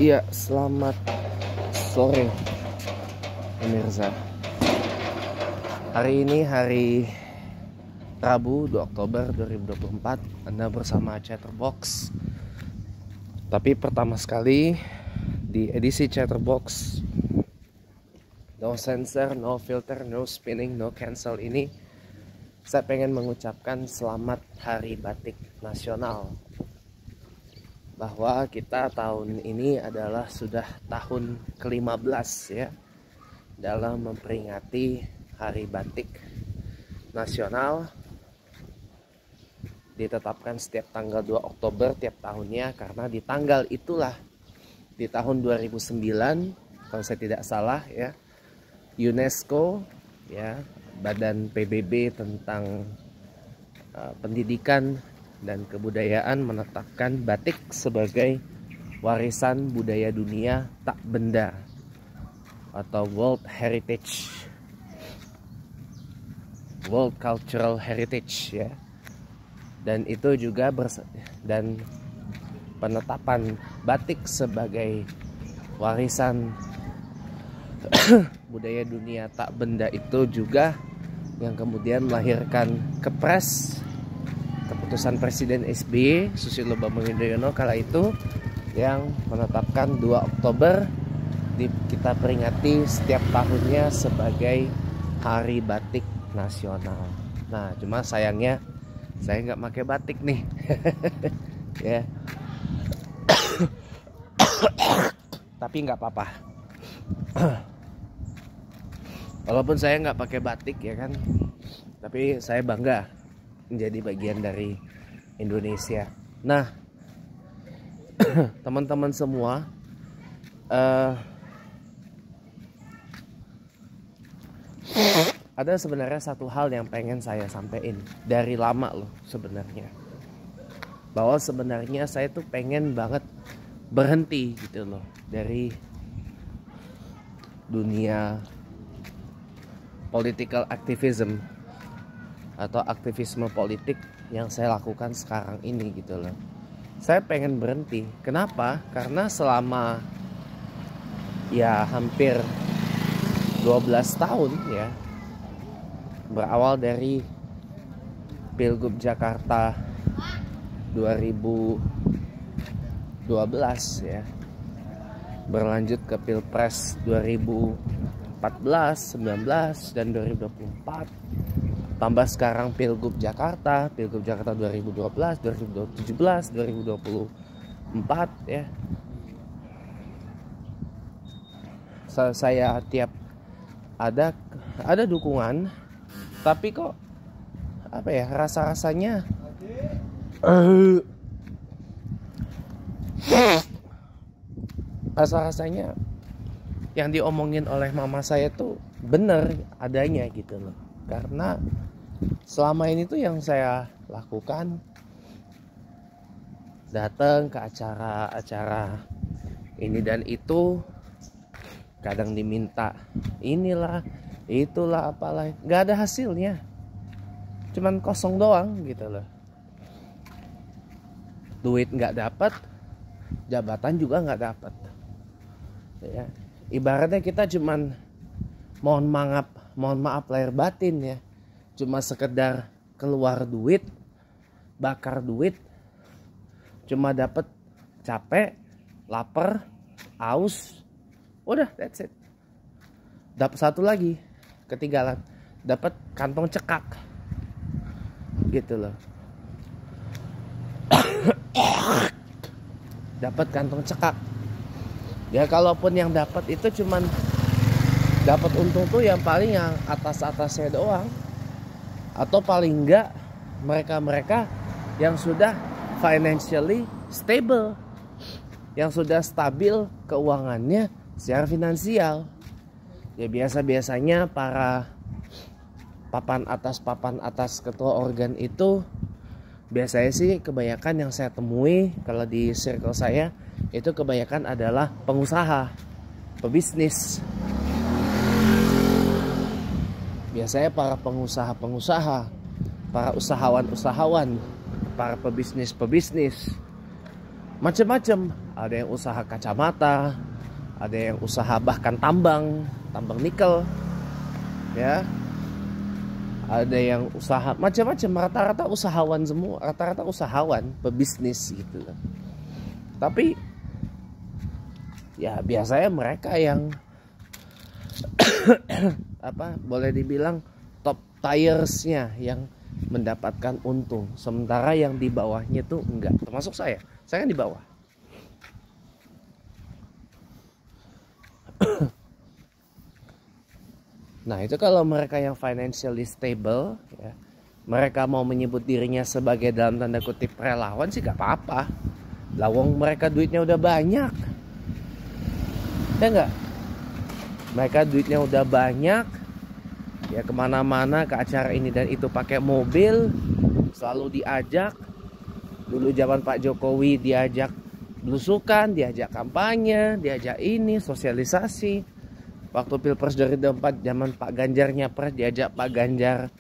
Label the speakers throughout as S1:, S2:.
S1: Iya, selamat sore pemirsa. Hari ini hari Rabu 2 Oktober 2024. Anda bersama Chatterbox. Tapi pertama sekali di edisi Chatterbox, no sensor, no filter, no spinning, no cancel ini, saya pengen mengucapkan selamat Hari Batik Nasional. Bahwa kita tahun ini adalah sudah tahun ke-15 ya dalam memperingati Hari Batik Nasional. Ditetapkan setiap tanggal 2 Oktober tiap tahunnya karena di tanggal itulah di tahun 2009 kalau saya tidak salah ya, UNESCO ya, Badan PBB tentang pendidikan dan kebudayaan menetapkan batik sebagai warisan budaya dunia tak benda atau World Heritage, World Cultural Heritage ya. Dan itu juga dan penetapan batik sebagai warisan budaya dunia tak benda itu juga yang kemudian melahirkan Kepres, keputusan Presiden SBY Susilo Bambang Yudhoyono kala itu yang menetapkan 2 Oktober kita peringati setiap tahunnya sebagai Hari Batik Nasional. Nah, cuma sayangnya saya nggak pakai batik nih, ya. Tapi nggak apa-apa. Walaupun saya nggak pakai batik ya kan, tapi saya bangga menjadi bagian dari Indonesia. Nah, teman-teman semua, ada sebenarnya satu hal yang pengen saya sampaikan dari lama loh sebenarnya, bahwa sebenarnya saya tuh pengen banget berhenti gitu loh dari dunia political activism atau aktivisme politik yang saya lakukan sekarang ini gitu loh. Saya pengen berhenti. Kenapa? Karena selama ya hampir 12 tahun ya, berawal dari Pilgub Jakarta 2012 ya, berlanjut ke Pilpres 2014, 19 dan 2024. Tambah sekarang Pilgub Jakarta 2012, 2017, 2024 ya. Saya tiap ada dukungan, tapi kok apa ya, rasa-rasanya rasa-rasanya yang diomongin oleh mama saya tuh bener adanya gitu loh. Karena selama ini tuh yang saya lakukan datang ke acara-acara ini dan itu, kadang diminta inilah itulah apalah, nggak ada hasilnya, cuman kosong doang gitu loh. Duit nggak dapat, jabatan juga nggak dapat ya. Ibaratnya kita cuman mohon maaf lahir batin ya, cuma sekedar keluar duit, bakar duit, cuma dapat capek, lapar, aus, udah that's it. Dapat satu lagi, ketinggalan, dapat kantong cekak gitu loh. Dapat kantong cekak ya, kalaupun yang dapat itu cuman dapat untung tuh yang paling yang atasnya doang, atau paling enggak mereka yang sudah financially stable, yang sudah stabil keuangannya secara finansial ya. Biasanya para papan atas ketua organ itu biasanya sih kebanyakan yang saya temui kalau di circle saya itu kebanyakan adalah pengusaha, pebisnis. Biasanya para pengusaha, para usahawan, para pebisnis macam-macam. Ada yang usaha kacamata, ada yang usaha bahkan tambang nikel, ya. Ada yang usaha macam-macam, rata-rata usahawan semua, rata-rata usahawan, pebisnis gitu. Tapi ya biasanya mereka yang boleh dibilang top tiersnya yang mendapatkan untung, sementara yang di bawahnya tuh enggak. Termasuk saya kan di bawah. Nah itu kalau mereka yang financially stable, ya, mereka mau menyebut dirinya sebagai dalam tanda kutip relawan sih gak apa-apa. Lawang mereka duitnya udah banyak, ya enggak? Mereka duitnya udah banyak, ya kemana-mana ke acara ini dan itu pakai mobil, selalu diajak. Dulu zaman Pak Jokowi diajak belusukan, diajak kampanye, diajak ini sosialisasi. Waktu Pilpres 2024 zaman Pak Ganjar nyapres, diajak Pak Ganjar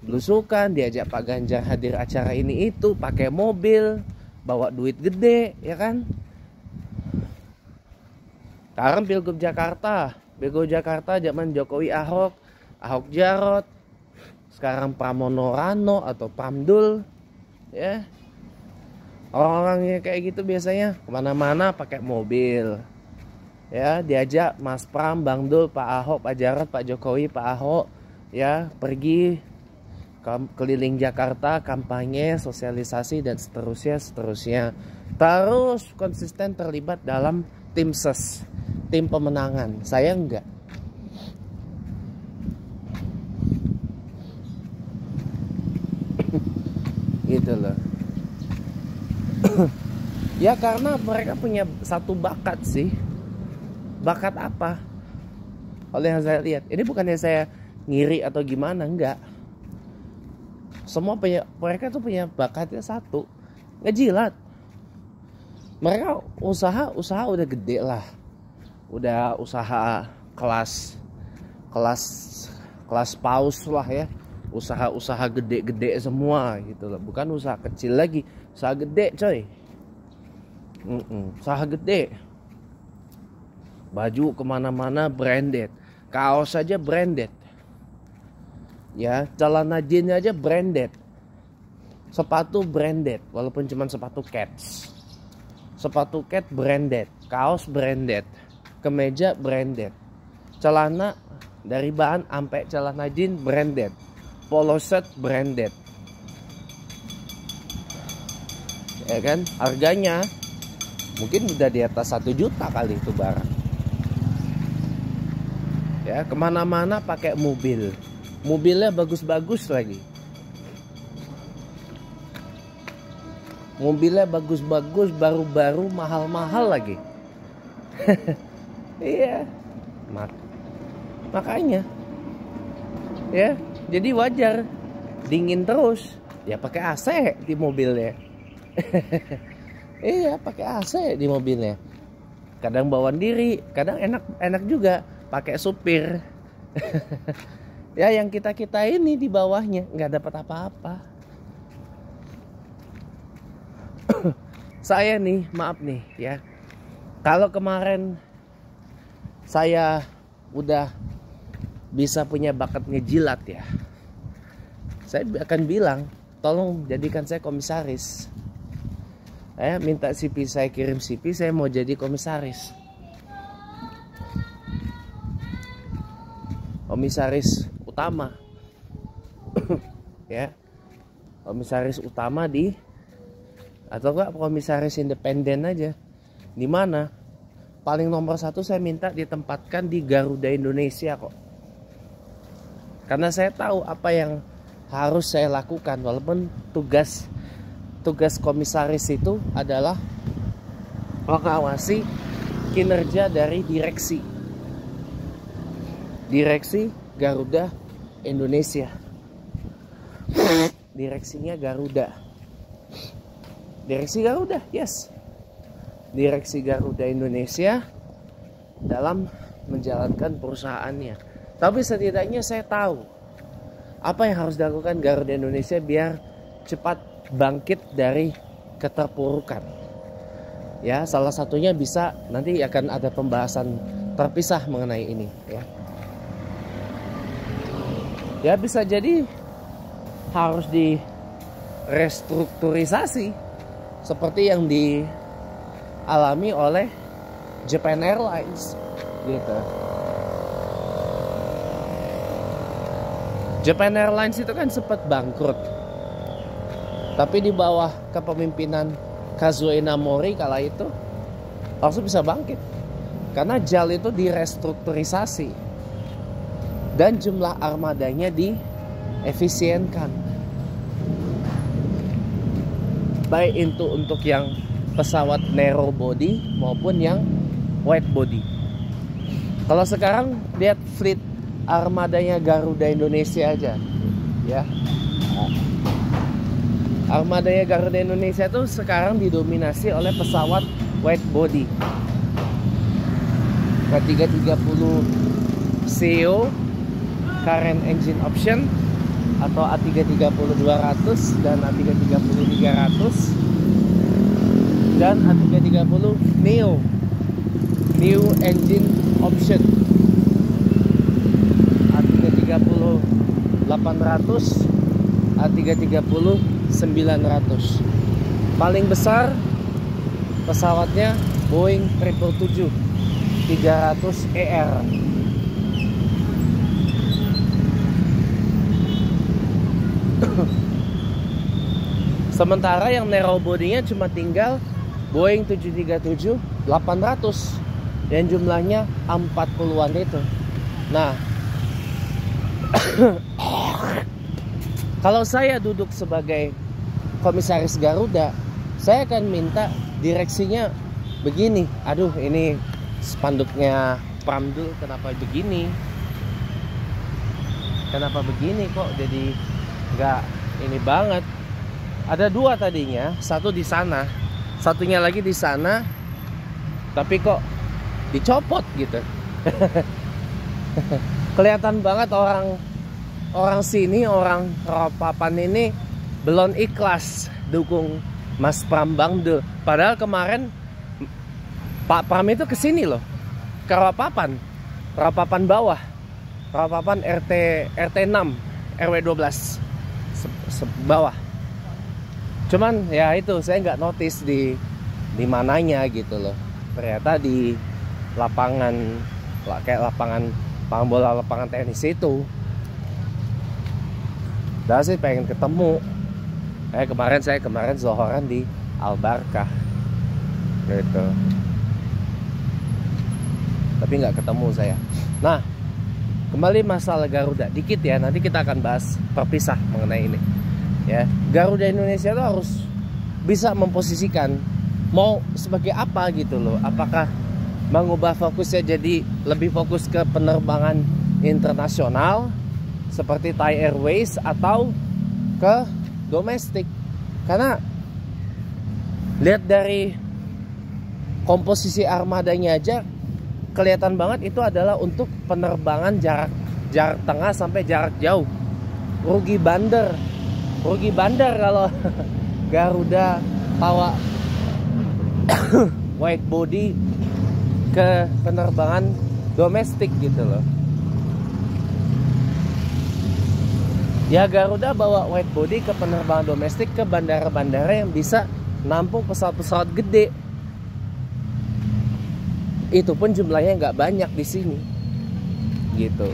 S1: belusukan, diajak Pak Ganjar hadir acara ini itu pakai mobil, bawa duit gede, ya kan? Sekarang Pilgub Jakarta zaman Jokowi Ahok Jarot, sekarang Pramono Rano atau Pramdul, ya. Orang-orangnya kayak gitu biasanya kemana-mana pakai mobil, ya, diajak Mas Pram, Bang Dul, Pak Ahok, Pak Jarot, Pak Jokowi, Pak Ahok, ya, pergi keliling Jakarta, kampanye, sosialisasi dan seterusnya. Terus konsisten terlibat dalam tim ses, tim pemenangan. Saya enggak. Gitu loh. Ya karena mereka punya satu bakat sih. Bakat apa? Oleh yang saya lihat, ini bukannya saya ngiri atau gimana, enggak. Semua mereka tuh punya bakatnya satu, ngejilat. Mereka usaha udah gede lah, udah usaha kelas paus lah ya, usaha gede-gede semua gitu loh, bukan usaha kecil lagi, usaha gede coy. Usaha gede. Baju kemana-mana branded, kaos saja branded, ya, celana jeans aja branded, sepatu branded, walaupun cuma sepatu Keds, sepatu Keds branded, kaos branded, kemeja branded, celana dari bahan sampai celana jeans branded, polo shirt branded, ya kan, harganya mungkin udah di atas 1 juta kali itu barang. Ya, kemana-mana pakai mobil, mobilnya bagus-bagus lagi, mobilnya bagus-bagus, baru-baru, mahal-mahal lagi. Iya, makanya, ya, jadi wajar dingin terus, ya pakai AC di mobilnya. Iya, pakai AC di mobilnya. Kadang bawaan diri, kadang enak juga pakai supir. Ya yang kita ini di bawahnya nggak dapat apa-apa. Saya nih, maaf nih ya, kalau kemarin saya udah bisa punya bakat ngejilat ya, saya akan bilang tolong jadikan saya komisaris. Saya minta CV, saya kirim CV, saya mau jadi komisaris. Komisaris utama. Ya. Komisaris utama di, atau enggak komisaris independen aja. Di mana? Paling nomor 1 saya minta ditempatkan di Garuda Indonesia kok. Karena saya tahu apa yang harus saya lakukan, walaupun tugas komisaris itu adalah mengawasi kinerja dari direksi Garuda Indonesia. Direksinya Garuda. Direksi Garuda, yes. Direksi Garuda Indonesia dalam menjalankan perusahaannya. Tapi setidaknya saya tahu apa yang harus dilakukan Garuda Indonesia biar cepat bangkit dari keterpurukan. Ya, salah satunya bisa nanti akan ada pembahasan terpisah mengenai ini ya. Ya bisa jadi harus direstrukturisasi seperti yang dialami oleh Japan Airlines gitu. Japan Airlines itu kan sempat bangkrut, tapi di bawah kepemimpinan Kazuo Inamori kala itu langsung bisa bangkit karena JAL itu direstrukturisasi dan jumlah armadanya diefisienkan, baik itu untuk yang pesawat narrow body maupun yang wide body. Kalau sekarang lihat fleet armadanya Garuda Indonesia aja ya. Armadanya Garuda Indonesia itu sekarang didominasi oleh pesawat wide body. A330 CEO current engine option atau A330-200 dan A330-300 dan A330 Neo new engine option, A330-800, A330-900. Paling besar pesawatnya Boeing 777-300ER. Sementara yang narrow body-nya cuma tinggal Boeing 737-800 yang jumlahnya 40-an itu. Nah, kalau saya duduk sebagai komisaris Garuda, saya akan minta direksinya begini. Aduh, ini spanduknya Pramdul kenapa begini? Kenapa begini kok jadi nggak ini banget? Ada dua tadinya, satu di sana, satunya lagi di sana, tapi kok dicopot gitu. Kelihatan banget orang sini, orang Rawapapan ini belum ikhlas dukung Mas Pram Bangdul. Padahal kemarin Pak Pram itu kesini loh, ke Rawapapan bawah, Rawapapan RT 6 RW 12 bawah. Cuman ya itu saya nggak notice di mananya gitu loh. Ternyata di lapangan kayak lapangan bola, lapangan tenis itu. Dah sih pengen ketemu. Saya kemarin zohoran di Al Barkah gitu. Tapi nggak ketemu saya. Nah, kembali masalah Garuda dikit ya. Nanti kita akan bahas terpisah mengenai ini. Ya, Garuda Indonesia itu harus bisa memposisikan mau sebagai apa gitu loh. Apakah mengubah fokusnya jadi lebih fokus ke penerbangan internasional seperti Thai Airways atau ke domestik? Karena lihat dari komposisi armadanya aja kelihatan banget itu adalah untuk penerbangan jarak tengah sampai jarak jauh. Rugi bandar kalau Garuda bawa wide body ke penerbangan domestik gitu loh. Ya Garuda bawa wide body ke penerbangan domestik ke bandara-bandara yang bisa nampung pesawat-pesawat gede. Itu pun jumlahnya nggak banyak di sini, gitu.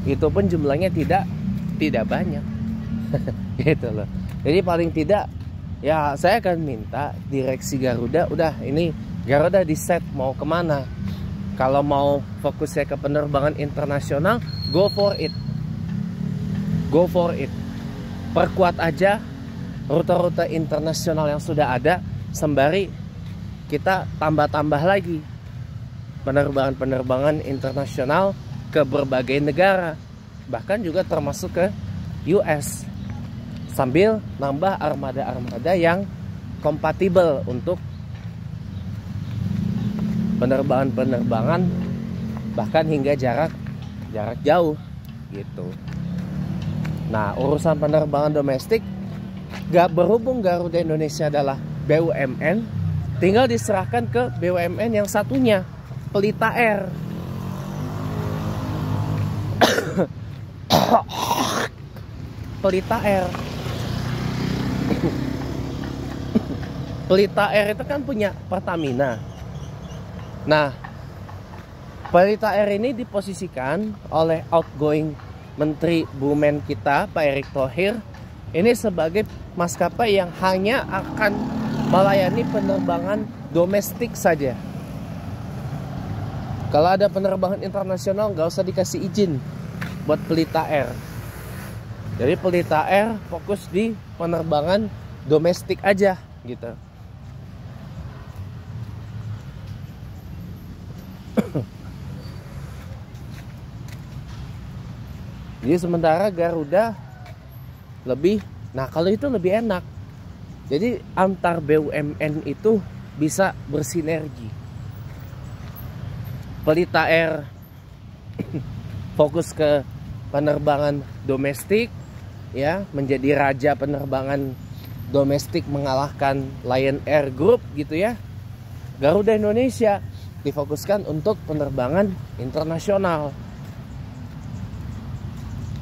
S1: Itu pun jumlahnya tidak banyak, gitu loh. Jadi paling tidak ya saya akan minta direksi Garuda, udah ini Garuda di set mau kemana. Kalau mau fokusnya ke penerbangan internasional, go for it. Perkuat aja rute-rute internasional yang sudah ada, sembari kita tambah-tambah lagi penerbangan-penerbangan internasional ke berbagai negara, bahkan juga termasuk ke US, sambil nambah armada-armada yang kompatibel untuk penerbangan-penerbangan bahkan hingga jarak jauh gitu. Nah, urusan penerbangan domestik, berhubung Garuda Indonesia adalah BUMN, tinggal diserahkan ke BUMN yang satunya, Pelita Air. Pelita Air. Pelita Air itu kan punya Pertamina. Nah, Pelita Air ini diposisikan oleh outgoing Menteri BUMN kita, Pak Erick Thohir, ini sebagai maskapai yang hanya akan melayani penerbangan domestik saja. Kalau ada penerbangan internasional nggak usah dikasih izin buat Pelita Air. Jadi Pelita Air fokus di penerbangan domestik aja gitu. Jadi sementara Garuda lebih, nah kalau itu lebih enak. Jadi antar BUMN itu bisa bersinergi. Pelita Air fokus ke penerbangan domestik, ya, menjadi raja penerbangan domestik mengalahkan Lion Air Group gitu ya. Garuda Indonesia difokuskan untuk penerbangan internasional.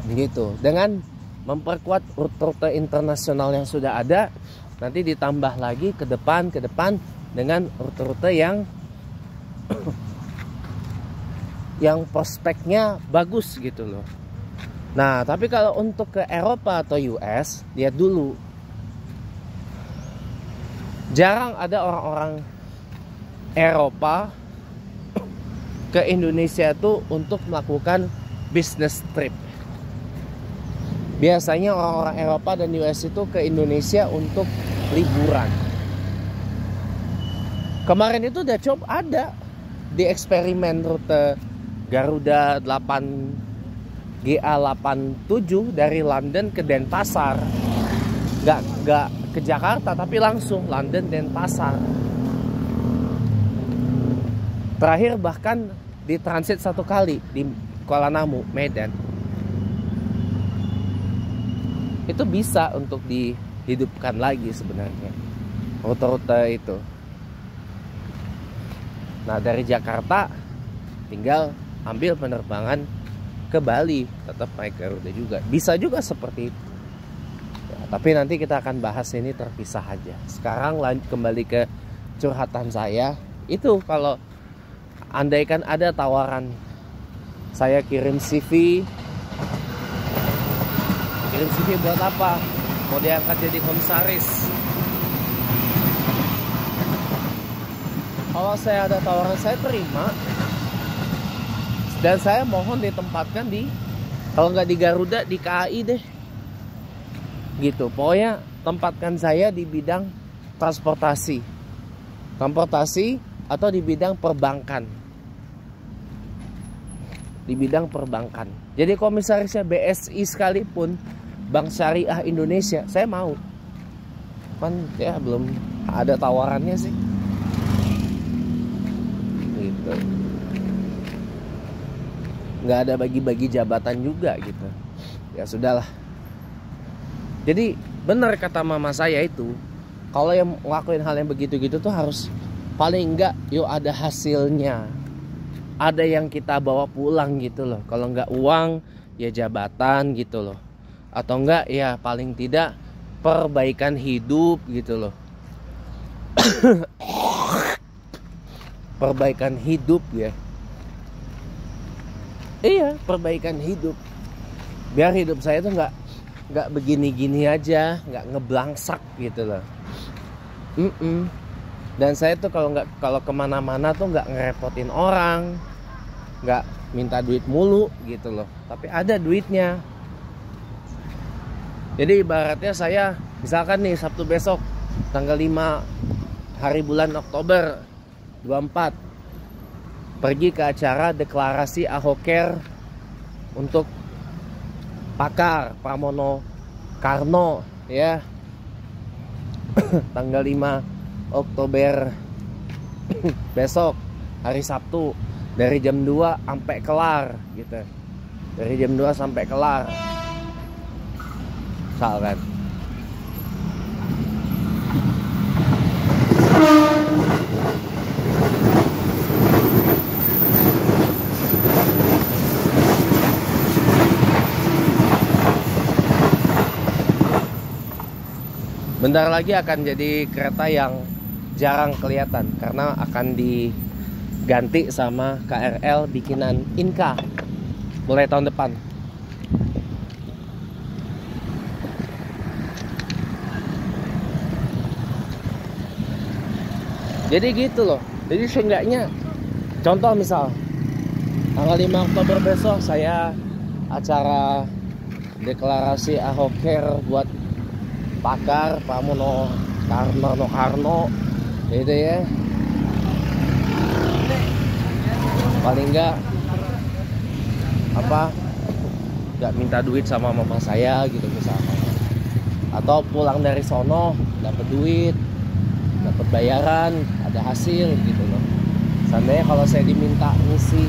S1: Gitu. Dengan memperkuat rute internasional yang sudah ada, nanti ditambah lagi ke depan dengan rute-rute yang yang prospeknya bagus gitu loh. Nah, tapi kalau untuk ke Eropa atau US, lihat dulu. Jarang ada orang-orang Eropa ke Indonesia tuh untuk melakukan business trip. Biasanya orang-orang Eropa dan US itu ke Indonesia untuk liburan. Kemarin itu udah coba ada di eksperimen rute Garuda 8GA87 dari London ke Denpasar. Nggak ke Jakarta tapi langsung London Denpasar. Terakhir bahkan ditransit 1 kali di Kuala Namu, Medan. Itu bisa untuk dihidupkan lagi sebenarnya rute-rute itu. Nah, dari Jakarta tinggal ambil penerbangan ke Bali, tetap naik Garuda juga. Bisa juga seperti itu ya, tapi nanti kita akan bahas ini terpisah aja. Sekarang kembali ke curhatan saya. Itu kalau andaikan ada tawaran saya kirim CV. Kirim CV buat apa? Mau diangkat jadi komisaris. Kalau saya ada tawaran, saya terima. Dan saya mohon ditempatkan di, kalau nggak di Garuda, di KAI deh. Gitu. Pokoknya tempatkan saya di bidang transportasi. Transportasi atau di bidang perbankan. Di bidang perbankan. Jadi komisarisnya BSI sekalipun, Bank Syariah Indonesia, saya mau. Kan ya belum ada tawarannya sih. Gitu. Nggak ada bagi-bagi jabatan juga gitu. Ya sudahlah. Jadi benar kata mama saya itu, kalau yang ngelakuin hal yang begitu-gitu tuh harus paling enggak yuk ada hasilnya. Ada yang kita bawa pulang gitu loh. Kalau nggak uang ya jabatan gitu loh. Atau enggak ya paling tidak perbaikan hidup gitu loh. Perbaikan hidup ya. Iya, perbaikan hidup. Biar hidup saya tuh nggak begini-gini aja, nggak ngeblangsak gitu loh. Dan saya tuh kalau kemana-mana tuh nggak ngerepotin orang, nggak minta duit mulu gitu loh. Tapi ada duitnya. Jadi ibaratnya saya misalkan nih Sabtu besok tanggal 5 hari bulan Oktober 24 pergi ke acara deklarasi Ahoker untuk Pakar Pramono Karno ya. Tanggal 5 Oktober besok hari Sabtu dari jam 2 sampai kelar gitu. Dari jam 2 sampai kelar. Misalkan bentar lagi akan jadi kereta yang jarang kelihatan karena akan diganti sama KRL bikinan Inka mulai tahun depan. Jadi gitu loh. Jadi seenggaknya contoh misal tanggal 5 Oktober besok saya acara deklarasi Ahoker buat pakar Pak Mono Karno gitu ya. Paling enggak nggak minta duit sama mama saya gitu misalkan, atau pulang dari sono dapat duit, dapat bayaran, ada hasil gitu loh. Seandainya kalau saya diminta ngisi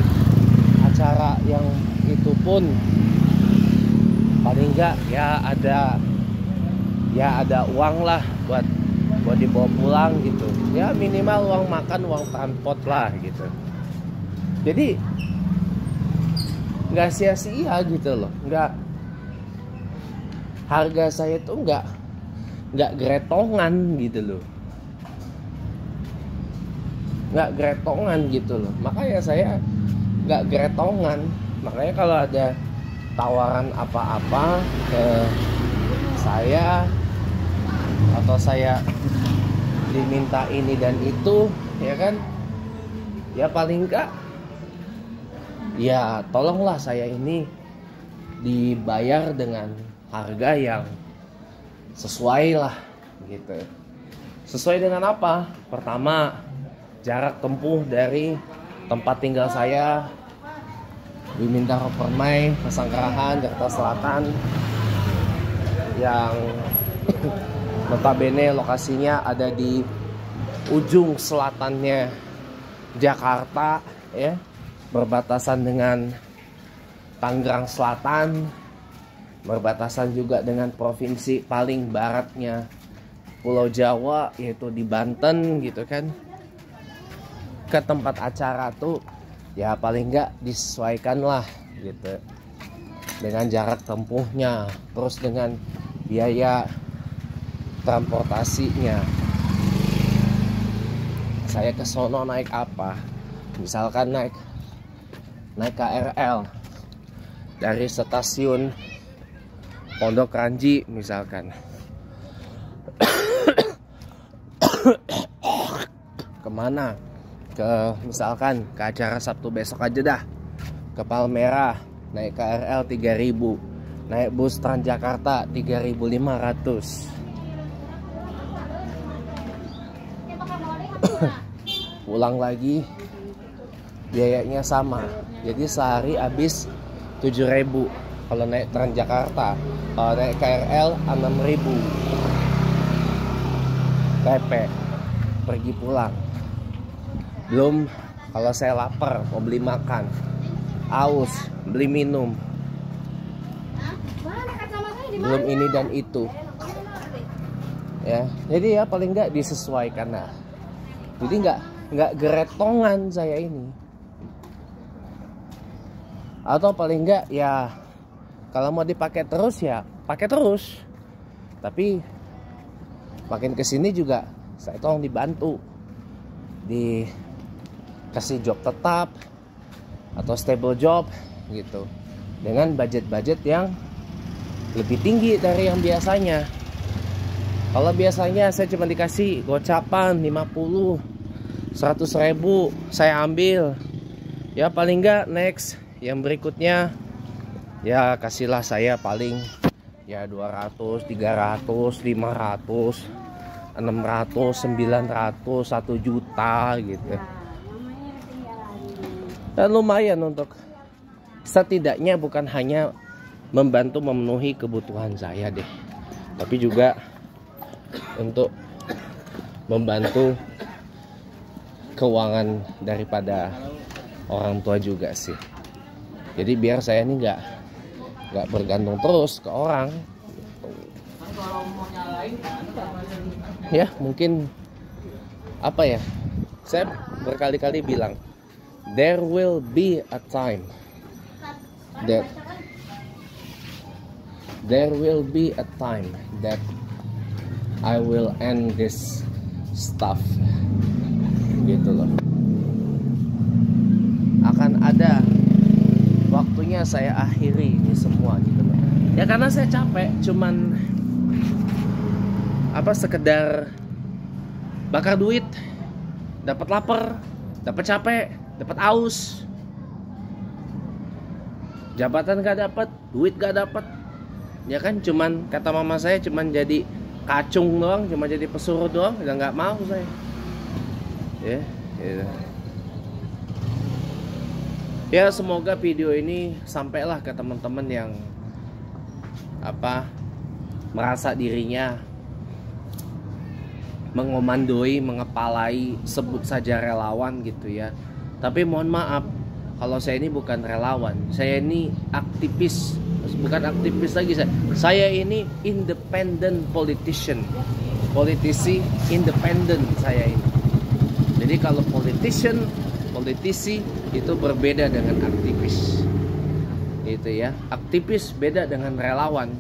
S1: acara yang itu pun paling enggak ya ada uang lah buat dibawa pulang gitu ya, minimal uang makan, uang transport lah gitu. Jadi nggak sia-sia gitu loh, nggak, harga saya tuh nggak gretongan gitu loh, nggak gretongan gitu loh. Makanya saya nggak gretongan. Makanya kalau ada tawaran apa-apa ke saya atau saya diminta ini dan itu ya kan, ya paling enggak ya tolonglah saya ini dibayar dengan harga yang sesuai lah gitu. Sesuai dengan apa? Pertama, jarak tempuh dari tempat tinggal saya di Bintaro Permai, Pasangkarahan, Jakarta Selatan, yang notabene lokasinya ada di ujung selatannya Jakarta ya, berbatasan dengan Tangerang Selatan, berbatasan juga dengan provinsi paling baratnya Pulau Jawa yaitu di Banten gitu kan. Ke tempat acara tuh ya paling enggak disesuaikan lah gitu dengan jarak tempuhnya, terus dengan biaya transportasinya. Saya ke sono naik apa? Misalkan naik KRL dari stasiun Pondok Ranji misalkan kemana? Misalkan ke acara Sabtu besok aja dah, ke Palmerah, naik KRL 3.000, naik bus Transjakarta 3.500. Pulang lagi biayanya sama, jadi sehari habis 7.000 kalau naik Transjakarta. Kalau naik KRL 6.000 PP pergi pulang. Belum kalau saya lapar mau beli makan, aus, beli minum, belum ini dan itu ya. Jadi ya paling nggak disesuaikan lah. Jadi nggak geretongan saya ini. Atau paling nggak ya kalau mau dipakai terus ya pakai terus. Tapi makin kesini juga saya tolong dibantu, dikasih job tetap atau stable job gitu, dengan budget-budget yang lebih tinggi dari yang biasanya. Kalau biasanya saya cuma dikasih gocapan 50, 100.000 saya ambil. Ya paling enggak next yang berikutnya ya kasihlah saya paling ya 200, 300, 500, 600, 900, 1 juta gitu. Dan lumayan untuk setidaknya bukan hanya membantu memenuhi kebutuhan saya deh, tapi juga untuk membantu keuangan daripada orang tua juga sih. Jadi biar saya ini nggak bergantung terus ke orang. Ya mungkin apa ya, saya berkali-kali bilang there will be a time that I will end this stuff gitu loh. Akan ada waktunya saya akhiri ini semua gitu loh. Ya karena saya capek, cuman sekedar bakar duit, dapat lapar, dapat capek, dapat aus, jabatan gak dapat, duit gak dapat. Ya kan, cuman kata mama saya cuman jadi kacung doang, cuma jadi pesuruh doang, udah nggak mau saya. Ya, gitu. Ya semoga video ini sampailah ke teman-teman yang merasa dirinya mengomandoi, mengepalai, sebut saja relawan gitu ya. Tapi mohon maaf, kalau saya ini bukan relawan, saya ini aktivis. Bukan aktivis lagi saya ini independent politician, politisi independent saya ini. Jadi kalau politisi itu berbeda dengan aktivis, itu ya. Aktivis beda dengan relawan.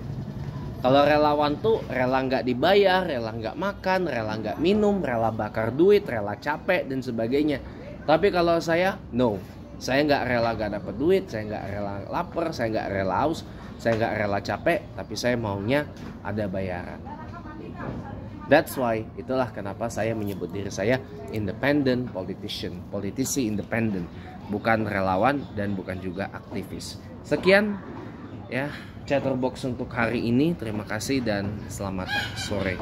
S1: Kalau relawan tuh rela nggak dibayar, rela nggak makan, rela nggak minum, rela bakar duit, rela capek dan sebagainya. Tapi kalau saya, no, saya nggak rela nggak dapat duit, saya nggak rela lapar, saya nggak rela haus, saya nggak rela capek, tapi saya maunya ada bayaran. That's why, itulah kenapa saya menyebut diri saya independent politician, politisi independent, bukan relawan dan bukan juga aktivis. Sekian ya Chatterbox untuk hari ini. Terima kasih dan selamat sore.